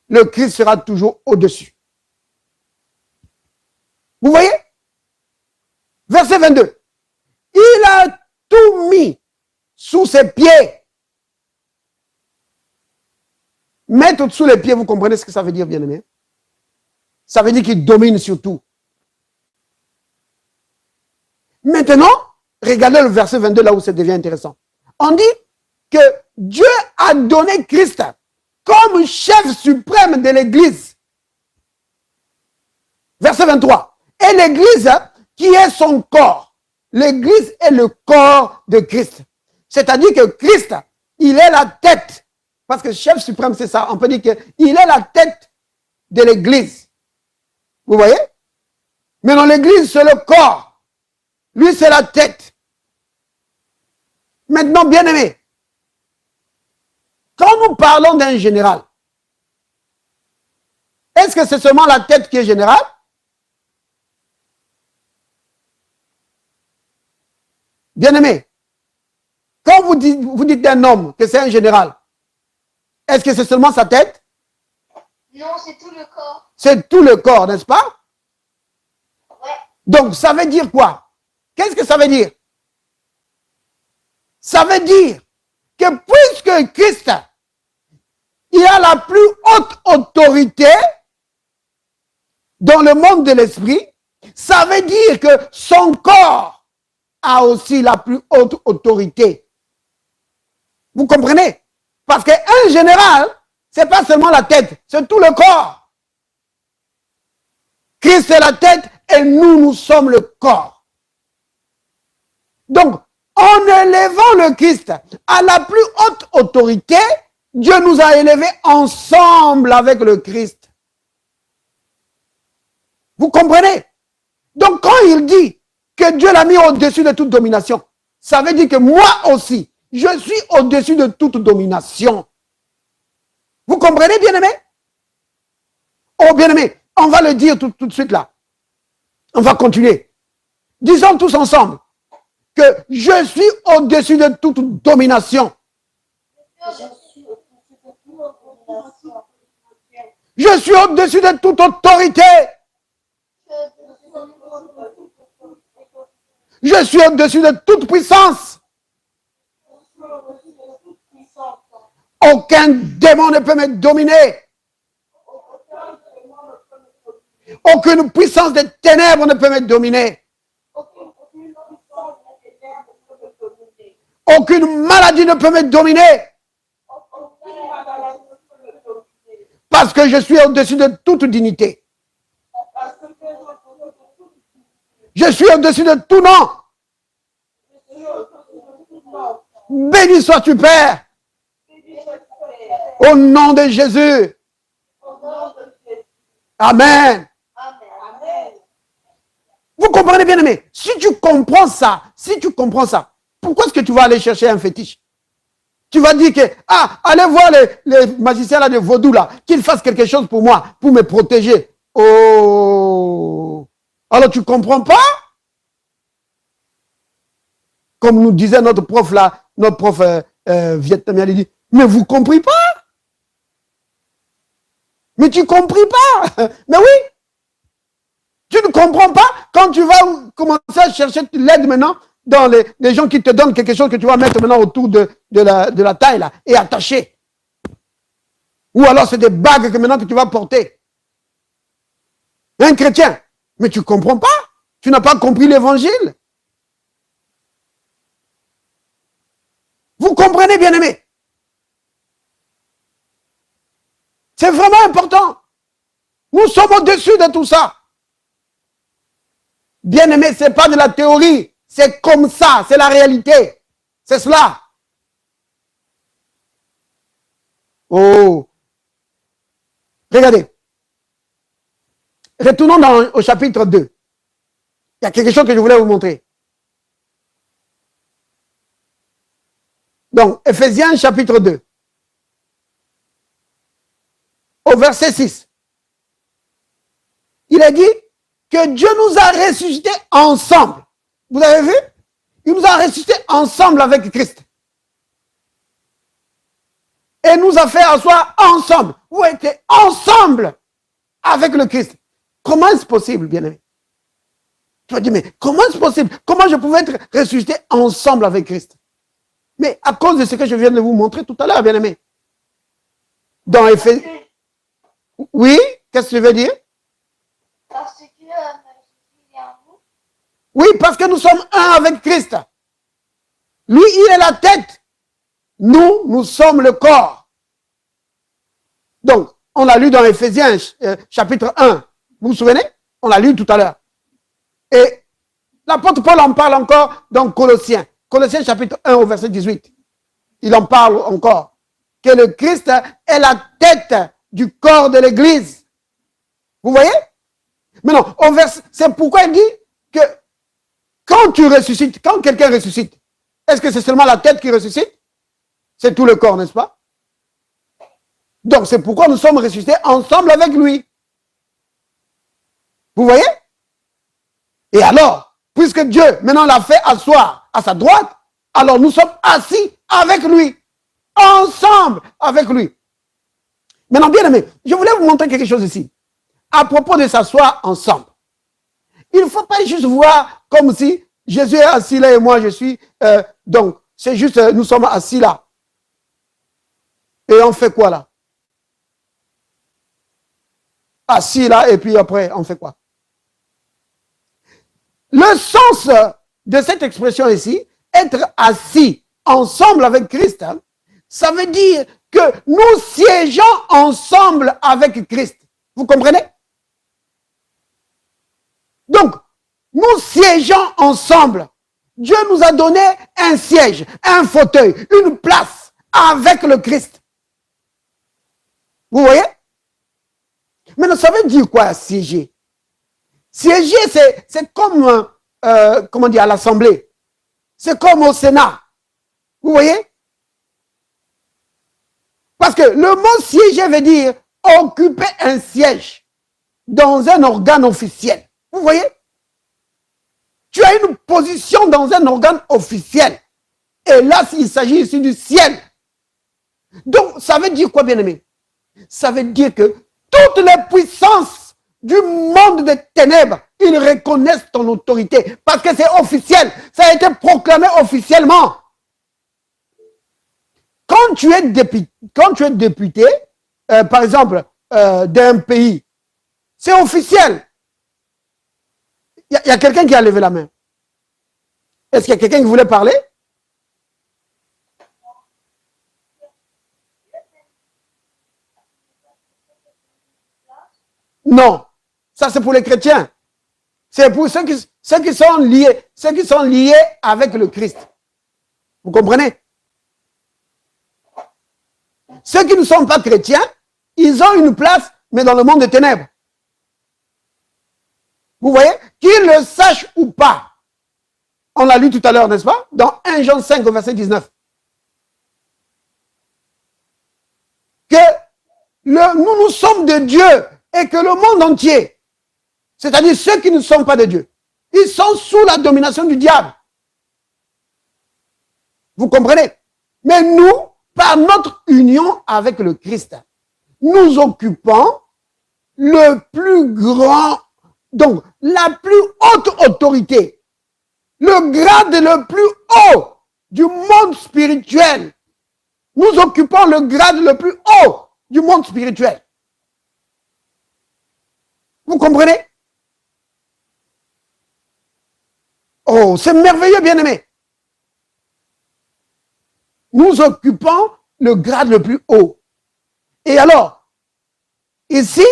[SPEAKER 3] le Christ sera toujours au-dessus. Vous voyez? Verset 22. Il a tout mis sous ses pieds. Mettre sous les pieds, vous comprenez ce que ça veut dire, bien-aimé? Ça veut dire qu'il domine sur tout. Maintenant, regardez le verset 22, là où ça devient intéressant. On dit que Dieu a donné Christ comme chef suprême de l'Église. Verset 23. Et l'Église qui est son corps. L'Église est le corps de Christ. C'est-à-dire que Christ, il est la tête. Parce que chef suprême, c'est ça. On peut dire qu'il est la tête de l'Église. Vous voyez? Mais dans l'Église, c'est le corps. Lui, c'est la tête. Maintenant, bien aimé, quand nous parlons d'un général, est-ce que c'est seulement la tête qui est générale? Bien-aimé, quand vous dites d'un homme que c'est un général, est-ce que c'est seulement sa tête?
[SPEAKER 4] Non, c'est tout le corps.
[SPEAKER 3] C'est tout le corps, n'est-ce pas?
[SPEAKER 4] Ouais.
[SPEAKER 3] Donc, ça veut dire quoi? Qu'est-ce que ça veut dire? Ça veut dire que puisque Christ, il a la plus haute autorité dans le monde de l'esprit, ça veut dire que son corps a aussi la plus haute autorité. Vous comprenez? Parce qu'un général, ce n'est pas seulement la tête, c'est tout le corps. Christ est la tête et nous sommes le corps. Donc, en élevant le Christ à la plus haute autorité, Dieu nous a élevés ensemble avec le Christ. Vous comprenez? Donc, quand il dit que Dieu l'a mis au-dessus de toute domination, ça veut dire que moi aussi, je suis au-dessus de toute domination. Vous comprenez, bien-aimé? Oh, bien-aimé, on va le dire tout de suite là. On va continuer. Disons tous ensemble que je suis au-dessus de toute domination. Je suis au-dessus de toute autorité. Je suis au-dessus de toute puissance. Aucun démon ne peut me dominer. Aucune puissance des ténèbres ne peut me dominer. Aucune maladie ne peut me dominer. Parce que je suis au-dessus de toute dignité. Je suis au-dessus de tout nom. Béni sois-tu, Père. Au nom de Jésus. Amen. Vous comprenez bien, aimé? Si tu comprends ça, pourquoi est-ce que tu vas aller chercher un fétiche? Tu vas dire que, allez voir les magiciens là de vaudou là, qu'ils fassent quelque chose pour moi, pour me protéger. Oh! Alors tu comprends pas? Comme nous disait notre prof là, notre prof vietnamien, il dit, mais vous comprenez pas? Mais tu comprends pas? Mais oui! Tu ne comprends pas quand tu vas commencer à chercher l'aide maintenant dans les gens qui te donnent quelque chose que tu vas mettre maintenant autour de la taille là et attacher. Ou alors c'est des bagues que maintenant que tu vas porter. Un chrétien, mais tu ne comprends pas. Tu n'as pas compris l'évangile. Vous comprenez, bien-aimés? C'est vraiment important. Nous sommes au-dessus de tout ça. Bien-aimé, ce n'est pas de la théorie. C'est comme ça, c'est la réalité. C'est cela. Oh. Regardez. Retournons au chapitre 2. Il y a quelque chose que je voulais vous montrer. Donc, Ephésiens chapitre 2. Au verset 6. Il a dit que Dieu nous a ressuscités ensemble. Vous avez vu? Il nous a ressuscités ensemble avec Christ. Et nous a fait asseoir ensemble. Vous êtes ensemble avec le Christ. Comment est-ce possible, bien-aimé? Tu vas dire, mais comment est-ce possible? Comment je pouvais être ressuscité ensemble avec Christ? Mais à cause de ce que je viens de vous montrer tout à l'heure, bien-aimé. Dans Éphésiens. Oui, qu'est-ce que tu veux dire?
[SPEAKER 4] Parce que
[SPEAKER 3] oui, parce que nous sommes un avec Christ. Lui, il est la tête. Nous sommes le corps. Donc, on l'a lu dans Éphésiens chapitre 1. Vous vous souvenez? On l'a lu tout à l'heure. Et l'apôtre Paul en parle encore dans Colossiens. Colossiens chapitre 1 au verset 18. Il en parle encore. Que le Christ est la tête du corps de l'Église. Vous voyez? Maintenant, c'est pourquoi il dit que quand tu ressuscites, quand quelqu'un ressuscite, est-ce que c'est seulement la tête qui ressuscite? C'est tout le corps, n'est-ce pas? Donc, c'est pourquoi nous sommes ressuscités ensemble avec lui. Vous voyez? Et alors, puisque Dieu maintenant l'a fait asseoir à sa droite, alors nous sommes assis avec lui, ensemble avec lui. Maintenant, bien aimé, je voulais vous montrer quelque chose ici. À propos de s'asseoir ensemble. Il ne faut pas juste voir comme si Jésus est assis là et moi je suis... donc, c'est juste, nous sommes assis là. Et on fait quoi là? Assis là et puis après, on fait quoi? Le sens de cette expression ici, être assis ensemble avec Christ, hein, ça veut dire que nous siégeons ensemble avec Christ. Vous comprenez? Donc, nous siégeons ensemble. Dieu nous a donné un siège, un fauteuil, une place avec le Christ. Vous voyez? Mais ça veut dire quoi, siéger? Siéger, c'est comme, comment dire, à l'Assemblée. C'est comme au Sénat. Vous voyez? Parce que le mot siéger veut dire occuper un siège dans un organe officiel. Vous voyez? Tu as une position dans un organe officiel. Et là, il s'agit ici du ciel. Donc, ça veut dire quoi, bien-aimé? Ça veut dire que toutes les puissances du monde des ténèbres, ils reconnaissent ton autorité. Parce que c'est officiel. Ça a été proclamé officiellement. Quand tu es député, par exemple, d'un pays, c'est officiel. Il y a quelqu'un qui a levé la main. Est-ce qu'il y a quelqu'un qui voulait parler? Non. Ça, c'est pour les chrétiens. C'est pour ceux qui sont liés avec le Christ. Vous comprenez? Ceux qui ne sont pas chrétiens, ils ont une place, mais dans le monde des ténèbres. Vous voyez? Qu'ils le sachent ou pas. On l'a lu tout à l'heure, n'est-ce pas? Dans 1 Jean 5, verset 19. Que nous sommes de Dieu et que le monde entier, c'est-à-dire ceux qui ne sont pas de Dieu, ils sont sous la domination du diable. Vous comprenez? Mais nous, par notre union avec le Christ, nous occupons le plus grand, donc la plus haute autorité, le grade le plus haut du monde spirituel. Nous occupons le grade le plus haut du monde spirituel. Vous comprenez? Oh, c'est merveilleux, bien-aimé. Nous occupons le grade le plus haut. Et alors, ici,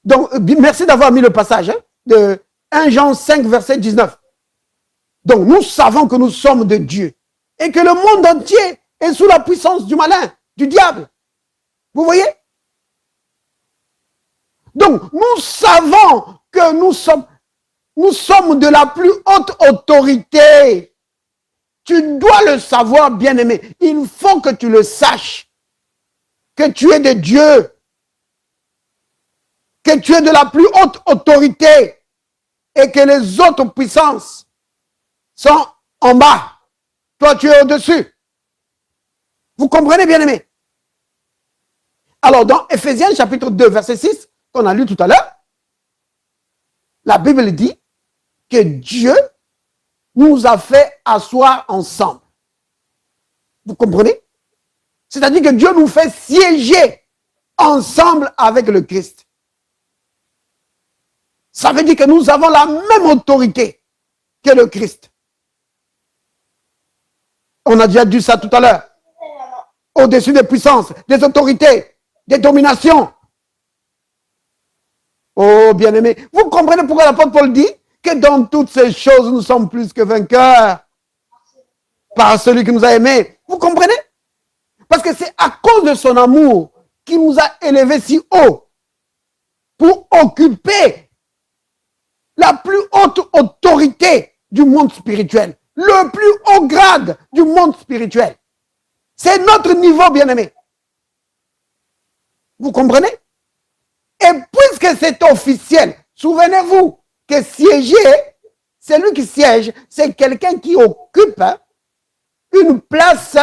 [SPEAKER 3] donc, merci d'avoir mis le passage de 1 Jean 5, verset 19. Donc, nous savons que nous sommes de Dieu et que le monde entier est sous la puissance du malin, du diable. Vous voyez? Donc, nous savons que nous sommes de la plus haute autorité. Tu dois le savoir, bien-aimé. Il faut que tu le saches. Que tu es de Dieu. Que tu es de la plus haute autorité. Et que les autres puissances sont en bas. Toi, tu es au-dessus. Vous comprenez, bien-aimé? Alors, dans Ephésiens chapitre 2, verset 6, qu'on a lu tout à l'heure, la Bible dit que Dieu nous a fait asseoir ensemble. Vous comprenez? C'est-à-dire que Dieu nous fait siéger ensemble avec le Christ. Ça veut dire que nous avons la même autorité que le Christ. On a déjà dit ça tout à l'heure. Au-dessus des puissances, des autorités, des dominations. Oh, bien-aimé, vous comprenez pourquoi l'apôtre Paul dit que dans toutes ces choses, nous sommes plus que vainqueurs par celui qui nous a aimés. Vous comprenez? Parce que c'est à cause de son amour qu'il nous a élevés si haut pour occuper la plus haute autorité du monde spirituel, le plus haut grade du monde spirituel. C'est notre niveau, bien-aimé. Vous comprenez? Et puisque c'est officiel, souvenez-vous que siéger, celui qui siège, c'est quelqu'un qui occupe une place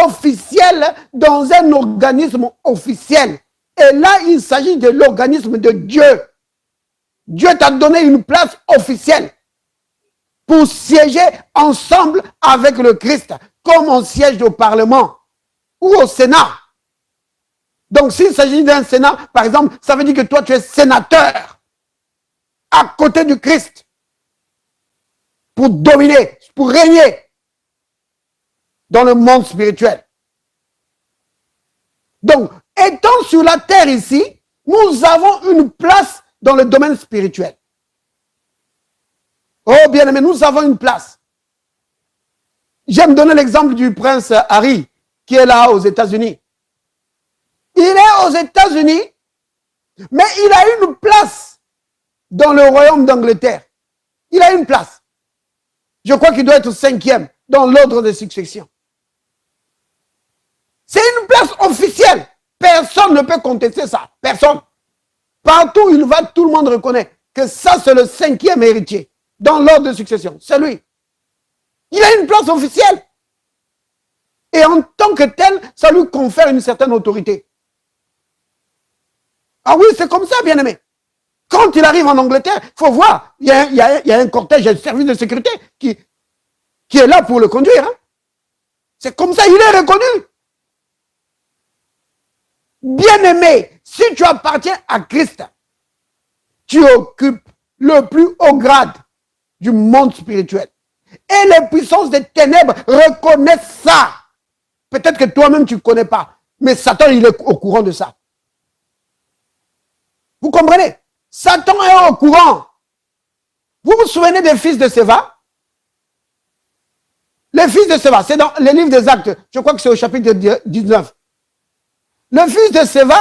[SPEAKER 3] officielle dans un organisme officiel. Et là, il s'agit de l'organisme de Dieu. Dieu t'a donné une place officielle pour siéger ensemble avec le Christ, comme on siège au Parlement ou au Sénat. Donc, s'il s'agit d'un Sénat, par exemple, ça veut dire que toi, tu es sénateur à côté du Christ pour dominer, pour régner dans le monde spirituel. Donc, étant sur la terre ici, nous avons une place dans le domaine spirituel. Oh, bien-aimé, nous avons une place. J'aime donner l'exemple du prince Harry, qui est là aux États-Unis. Il est aux États-Unis, mais il a une place dans le royaume d'Angleterre. Il a une place. Je crois qu'il doit être 5e dans l'ordre de succession. C'est une place officielle. Personne ne peut contester ça. Personne. Partout où il va, tout le monde reconnaît que ça, c'est le 5e héritier dans l'ordre de succession. C'est lui. Il a une place officielle. Et en tant que tel, ça lui confère une certaine autorité. Ah oui, c'est comme ça, bien-aimé. Quand il arrive en Angleterre, il faut voir, il y a un cortège, un service de sécurité qui est là pour le conduire. Hein. C'est comme ça, il est reconnu. Bien-aimé, si tu appartiens à Christ, tu occupes le plus haut grade du monde spirituel. Et les puissances des ténèbres reconnaissent ça. Peut-être que toi-même, tu ne connais pas. Mais Satan, il est au courant de ça. Vous comprenez? Satan est au courant. Vous vous souvenez des fils de Séva? Les fils de Séva, c'est dans les livres des Actes. Je crois que c'est au chapitre 19. Le fils de Séva,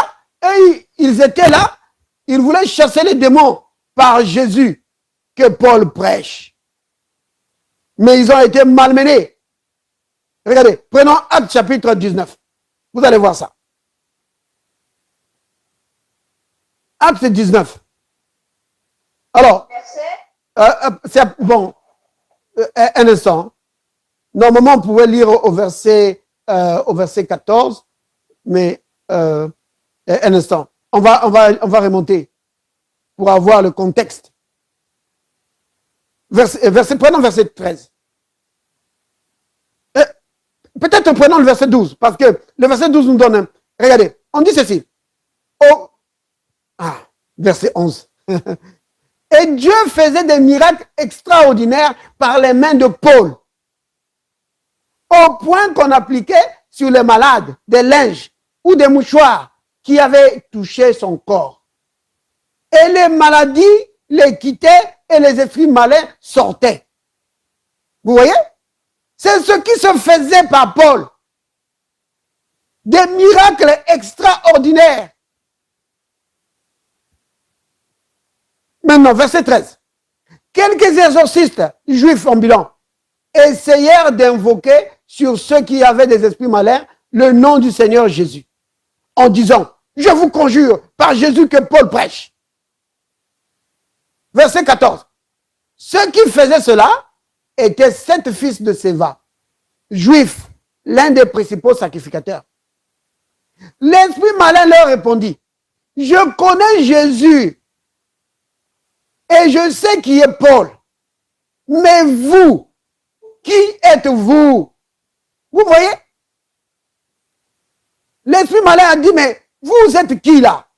[SPEAKER 3] ils étaient là. Ils voulaient chasser les démons par Jésus que Paul prêche. Mais ils ont été malmenés. Regardez, prenons Actes chapitre 19. Vous allez voir ça. Acte 19. Alors, c'est bon, un instant. Normalement, on pouvait lire au verset 14, mais un instant. On va remonter pour avoir le contexte. Prenons verset 13. Peut-être prenons le verset 12, parce que le verset 12 nous donne... Regardez, on dit ceci. Verset 11. Et Dieu faisait des miracles extraordinaires par les mains de Paul, au point qu'on appliquait sur les malades des linges ou des mouchoirs qui avaient touché son corps. Et les maladies les quittaient et les esprits malins sortaient. Vous voyez? C'est ce qui se faisait par Paul. Des miracles extraordinaires. Maintenant, verset 13. Quelques exorcistes juifs ambulants essayèrent d'invoquer sur ceux qui avaient des esprits malins le nom du Seigneur Jésus, en disant, je vous conjure par Jésus que Paul prêche. Verset 14. Ceux qui faisaient cela étaient 7 fils de Séva, juifs, l'un des principaux sacrificateurs. L'esprit malin leur répondit, je connais Jésus et je sais qui est Paul. Mais vous, qui êtes-vous? Vous voyez? L'esprit malin a dit, mais vous êtes qui là?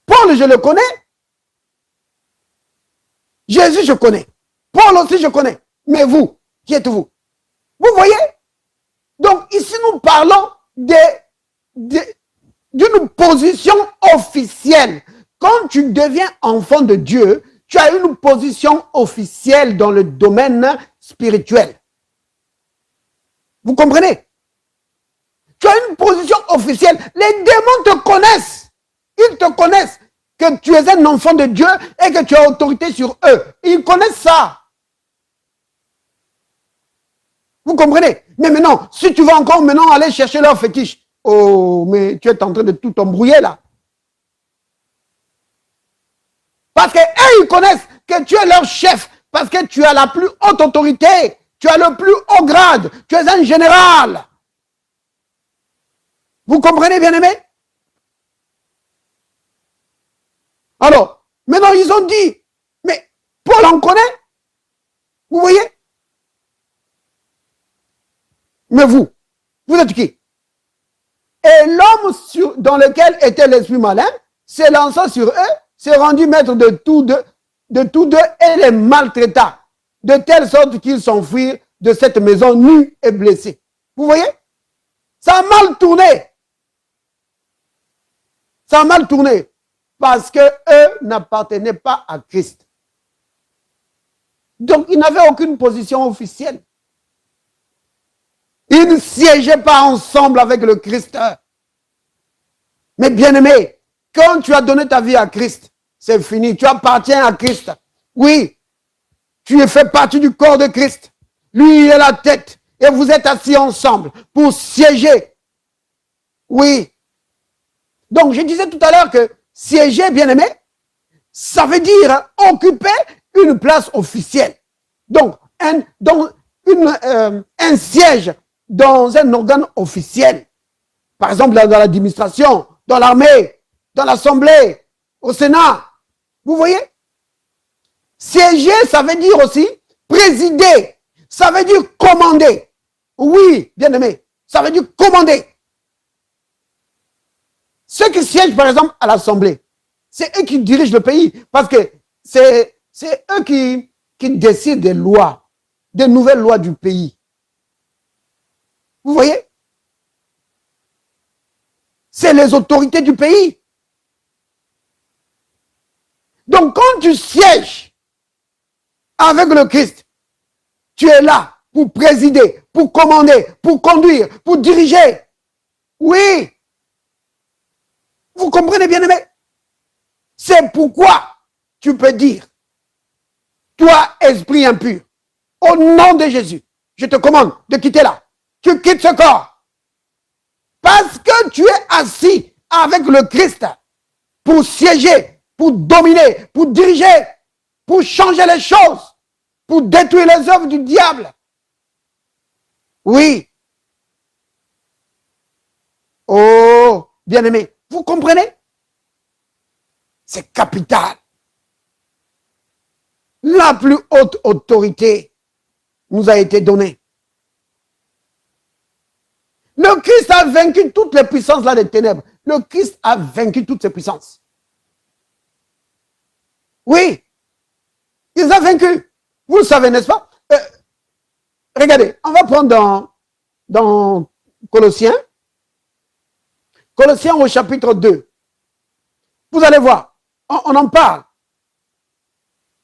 [SPEAKER 3] Paul, je le connais. Jésus, je connais. Paul aussi, je connais. Mais vous, qui êtes-vous? Vous voyez? Donc, ici, nous parlons d'une position officielle. Quand tu deviens enfant de Dieu, tu as une position officielle dans le domaine spirituel. Vous comprenez? Tu as une position officielle. Les démons te connaissent. Ils te connaissent que tu es un enfant de Dieu et que tu as autorité sur eux. Ils connaissent ça. Vous comprenez? Mais maintenant, si tu vas encore maintenant aller chercher leur fétiche, Oh, mais tu es en train de tout embrouiller là. Parce qu'eux, ils connaissent que tu es leur chef. Parce que tu as la plus haute autorité. Tu as le plus haut grade. Tu es un général. Vous comprenez, bien-aimés? Alors, maintenant, ils ont dit, mais Paul en connaît? Vous voyez? Mais vous êtes qui? Et l'homme dans lequel était l'esprit malin, s'est lancé sur eux, s'est rendu maître de tous deux et les maltraita, de telle sorte qu'ils s'enfuirent de cette maison nus et blessés. Vous voyez? Ça a mal tourné. Ça a mal tourné parce que eux n'appartenaient pas à Christ. Donc, ils n'avaient aucune position officielle. Ils ne siégeaient pas ensemble avec le Christ. Mais bien aimé, quand tu as donné ta vie à Christ, c'est fini. Tu appartiens à Christ. Oui, tu fais partie du corps de Christ. Lui, il est la tête. Et vous êtes assis ensemble pour siéger. Oui. Donc, je disais tout à l'heure que siéger, bien aimé, ça veut dire occuper une place officielle. Donc, un siège dans un organe officiel. Par exemple, dans l'administration, dans l'armée, dans l'Assemblée, au Sénat. Vous voyez? Siéger, ça veut dire aussi présider. Ça veut dire commander. Oui, bien aimé, ça veut dire commander. Ceux qui siègent, par exemple, à l'Assemblée, c'est eux qui dirigent le pays. Parce que c'est eux qui décident des lois, des nouvelles lois du pays. Vous voyez? C'est les autorités du pays. Donc, quand tu sièges avec le Christ, tu es là pour présider, pour commander, pour conduire, pour diriger. Oui. Vous comprenez, bien aimé? C'est pourquoi tu peux dire, toi, esprit impur, au nom de Jésus, je te commande de quitter là. Tu quittes ce corps. Parce que tu es assis avec le Christ pour siéger, pour dominer, pour diriger, pour changer les choses, pour détruire les œuvres du diable. Oui. Oh, bien-aimé, vous comprenez? C'est capital. La plus haute autorité nous a été donnée. Le Christ a vaincu toutes les puissances là des ténèbres. Le Christ a vaincu toutes ces puissances. Oui. Il les a vaincus. Vous le savez, n'est-ce pas? Regardez, on va prendre dans Colossiens. Colossiens au chapitre 2. Vous allez voir, on en parle.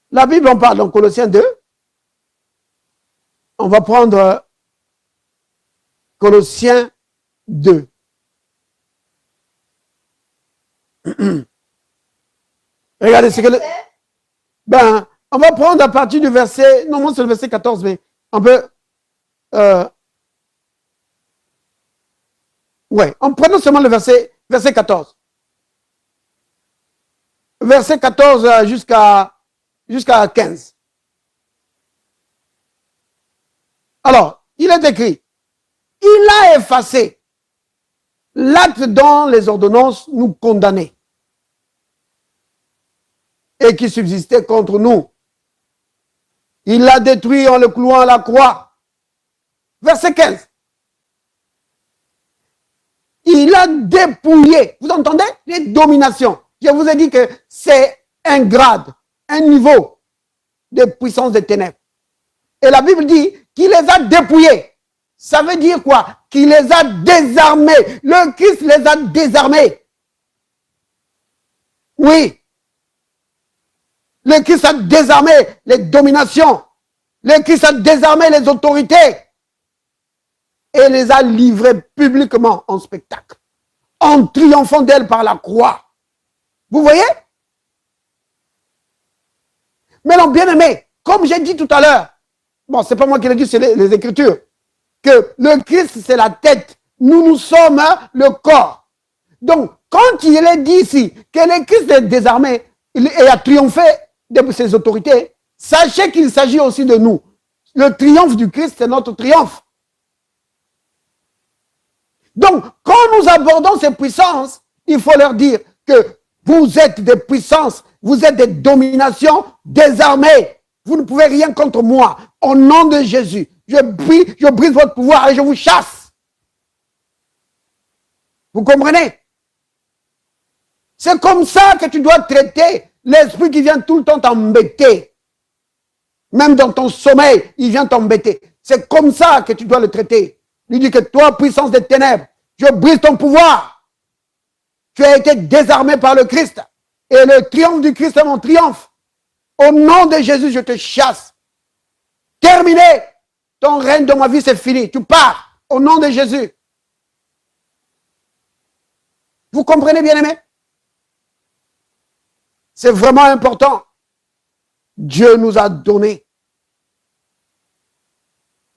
[SPEAKER 3] La Bible en parle dans Colossiens 2. On va prendre Colossiens 2. Regardez ce que on va prendre à partir du verset, non, c'est le verset 14, mais on peut, en prenant seulement le verset 14. Verset 14 jusqu'à 15. Alors, il est écrit, il a effacé l'acte dont les ordonnances nous condamnaient et qui subsistait contre nous. Il l'a détruit en le clouant à la croix. Verset 15. Il a dépouillé, vous entendez, les dominations. Je vous ai dit que c'est un grade, un niveau de puissance des ténèbres. Et la Bible dit qu'il les a dépouillés. Ça veut dire quoi? Qu'il les a désarmés. Le Christ les a désarmés. Oui. Le Christ a désarmé les dominations. Le Christ a désarmé les autorités. Et les a livrées publiquement en spectacle. En triomphant d'elles par la croix. Vous voyez? Mais non, bien aimé, comme j'ai dit tout à l'heure, bon, c'est pas moi qui l'ai dit, c'est les Écritures, que le Christ, c'est la tête nous sommes le corps. Donc, quand il est dit ici que le Christ est désarmé et a triomphé de ses autorités, sachez qu'il s'agit aussi de nous. Le triomphe du Christ, c'est notre triomphe. Donc, quand nous abordons ces puissances, il faut leur dire que vous êtes des puissances, vous êtes des dominations désarmées. Vous ne pouvez rien contre moi. Au nom de Jésus, je brise votre pouvoir et je vous chasse. Vous comprenez? C'est comme ça que tu dois traiter l'esprit qui vient tout le temps t'embêter. Même dans ton sommeil, il vient t'embêter. C'est comme ça que tu dois le traiter. Lui dit que toi, puissance des ténèbres, je brise ton pouvoir. Tu as été désarmé par le Christ. Et le triomphe du Christ est mon triomphe. Au nom de Jésus, je te chasse. Terminé. Ton règne de ma vie, c'est fini. Tu pars. Au nom de Jésus. Vous comprenez, bien-aimés? C'est vraiment important. Dieu nous a donné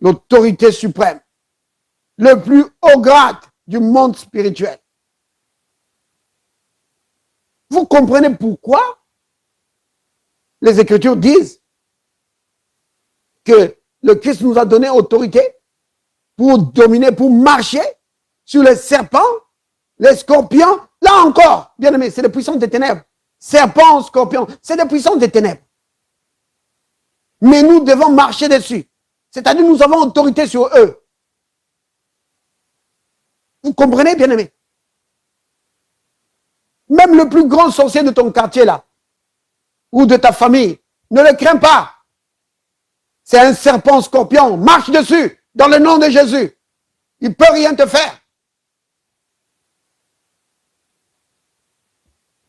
[SPEAKER 3] l'autorité suprême, le plus haut grade du monde spirituel. Vous comprenez pourquoi les Écritures disent que le Christ nous a donné autorité pour dominer, pour marcher sur les serpents, les scorpions. Là encore, bien aimé, c'est les puissances des ténèbres. Serpents, scorpions, c'est des puissances des ténèbres. Mais nous devons marcher dessus. C'est-à-dire nous avons autorité sur eux. Vous comprenez, bien aimé? Même le plus grand sorcier de ton quartier là, ou de ta famille, ne le crains pas. C'est un serpent scorpion. Marche dessus, dans le nom de Jésus. Il ne peut rien te faire.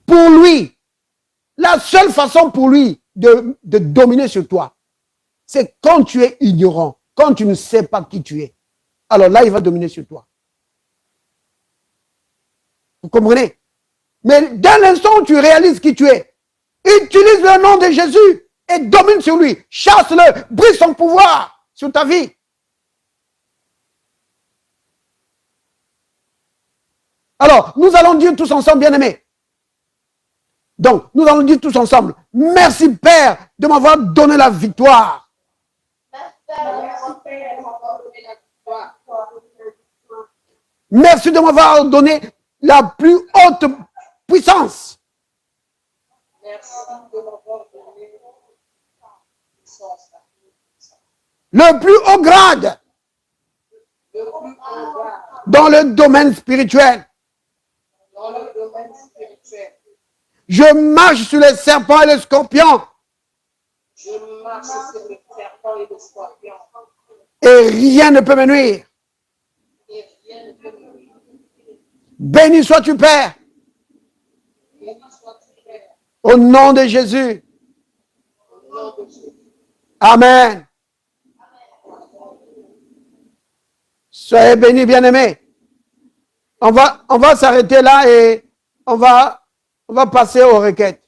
[SPEAKER 3] Pour lui, la seule façon pour lui de dominer sur toi, c'est quand tu es ignorant, quand tu ne sais pas qui tu es. Alors là, il va dominer sur toi. Vous comprenez? Mais dès l'instant où tu réalises qui tu es, utilise le nom de Jésus et domine sur lui. Chasse-le, brise son pouvoir sur ta vie. Alors, nous allons dire tous ensemble, bien-aimés. Donc, nous allons dire tous ensemble, merci Père de m'avoir donné la victoire. Merci de m'avoir donné la plus haute puissance. Le plus haut grade dans le domaine spirituel. Je marche sur les serpents et les scorpions. Et rien ne peut me nuire. Béni sois-tu, Père. Au nom de Jésus. Amen. Soyez bénis, bien-aimés. On va s'arrêter là et on va passer aux requêtes.